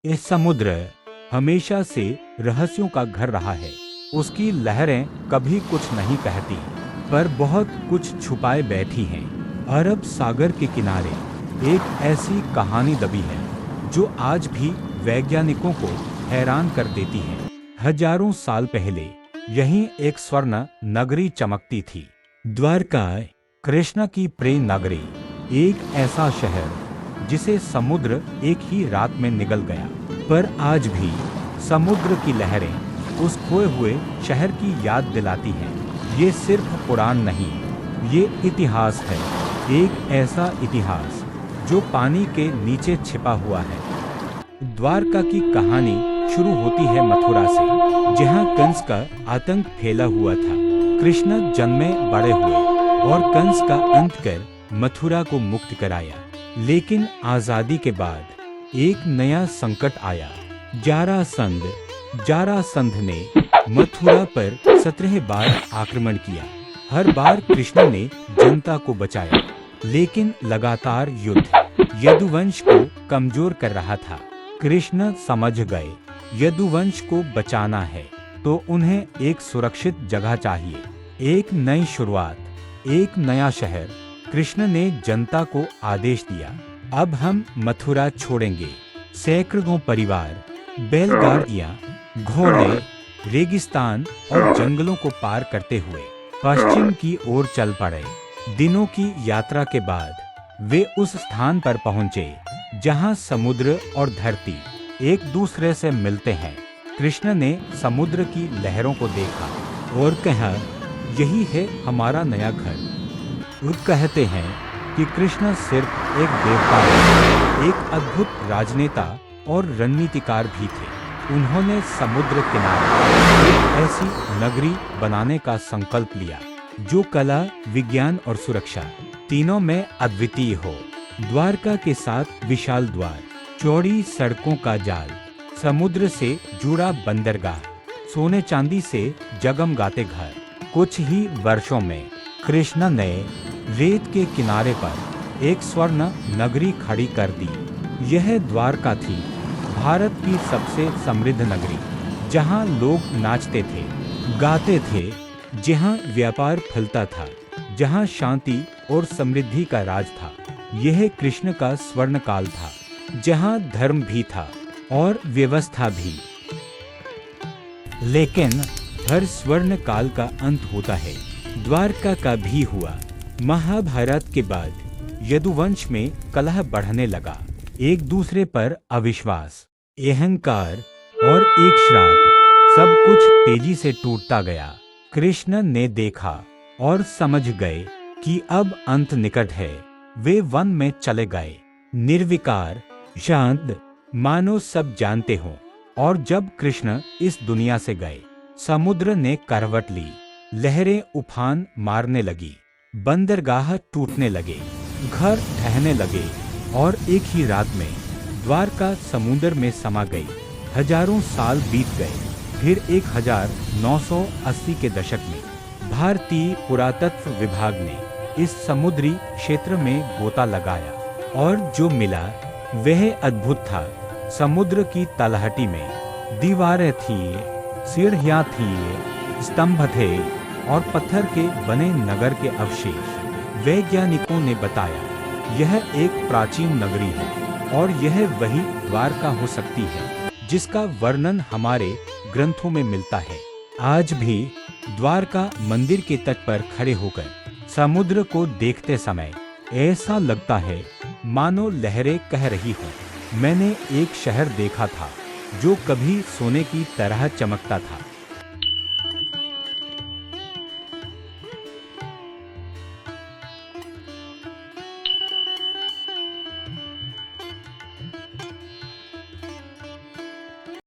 ये समुद्र हमेशा से रहस्यों का घर रहा है। उसकी लहरें कभी कुछ नहीं कहती, पर बहुत कुछ छुपाए बैठी हैं। अरब सागर के किनारे एक ऐसी कहानी दबी है जो आज भी वैज्ञानिकों को हैरान कर देती है। हजारों साल पहले यहीं एक स्वर्ण नगरी चमकती थी। द्वारका, कृष्ण की प्रिय नगरी, एक ऐसा शहर जिसे समुद्र एक ही रात में निगल गया। पर आज भी समुद्र की लहरें उस खोए हुए शहर की याद दिलाती हैं। ये सिर्फ पुराण नहीं, ये इतिहास है। एक ऐसा इतिहास जो पानी के नीचे छिपा हुआ है। द्वारका की कहानी शुरू होती है मथुरा से, जहाँ कंस का आतंक फैला हुआ था। कृष्ण जन्मे बड़े हुए और कंस का अंत कर मथुरा को मुक्त कराया। लेकिन आजादी के बाद एक नया संकट आया। जरासंध ने मथुरा पर 17 बार आक्रमण किया। हर बार कृष्ण ने जनता को बचाया, लेकिन लगातार युद्ध यदुवंश को कमजोर कर रहा था। कृष्ण समझ गए, यदुवंश को बचाना है तो उन्हें एक सुरक्षित जगह चाहिए, एक नई शुरुआत, एक नया शहर। कृष्ण ने जनता को आदेश दिया, अब हम मथुरा छोड़ेंगे। सैकड़ों परिवार बैलगाड़ियां, घोड़े, रेगिस्तान और जंगलों को पार करते हुए पश्चिम की ओर चल पड़े। दिनों की यात्रा के बाद वे उस स्थान पर पहुंचे जहां समुद्र और धरती एक दूसरे से मिलते हैं। कृष्ण ने समुद्र की लहरों को देखा और कहा, यही है हमारा नया घर। वो कहते हैं कि कृष्ण सिर्फ एक देवता नहीं, एक अद्भुत राजनेता और रणनीतिकार भी थे। उन्होंने समुद्र किनारे एक ऐसी नगरी बनाने का संकल्प लिया जो कला, विज्ञान और सुरक्षा तीनों में अद्वितीय हो। द्वारका के साथ विशाल द्वार, चौड़ी सड़कों का जाल, समुद्र से जुड़ा बंदरगाह, सोने चांदी से जगमगाते घर। कुछ ही वर्षों में कृष्ण ने रेत के किनारे पर एक स्वर्ण नगरी खड़ी कर दी। यह द्वारका थी, भारत की सबसे समृद्ध नगरी, जहां लोग नाचते थे, गाते थे, जहां व्यापार फैलता था, जहां शांति और समृद्धि का राज था। यह कृष्ण का स्वर्ण काल था, जहां धर्म भी था और व्यवस्था भी। लेकिन हर स्वर्ण काल का अंत होता है। द्वारका का भी हुआ। महाभारत के बाद यदुवंश में कलह बढ़ने लगा। एक दूसरे पर अविश्वास, अहंकार और एक श्राप, सब कुछ तेजी से टूटता गया। कृष्ण ने देखा और समझ गए कि अब अंत निकट है। वे वन में चले गए, निर्विकार, शांत, मानो सब जानते हों। और जब कृष्ण इस दुनिया से गए, समुद्र ने करवट ली, लहरें उफान मारने लगी, बंदरगाह टूटने लगे, घर ढहने लगे और एक ही रात में द्वारका समुद्र में समा गई। हजारों साल बीत गए। फिर 1980 के दशक में भारतीय पुरातत्व विभाग ने इस समुद्री क्षेत्र में गोता लगाया और जो मिला वह अद्भुत था। समुद्र की तलहटी में दीवारें थी, सीढ़ियां थी, स्तंभ थे और पत्थर के बने नगर के अवशेष। वैज्ञानिकों ने बताया, यह एक प्राचीन नगरी है और यह वही द्वारका हो सकती है जिसका वर्णन हमारे ग्रंथों में मिलता है। आज भी द्वारका मंदिर के तट पर खड़े होकर समुद्र को देखते समय ऐसा लगता है मानो लहरें कह रही हो, मैंने एक शहर देखा था जो कभी सोने की तरह चमकता था।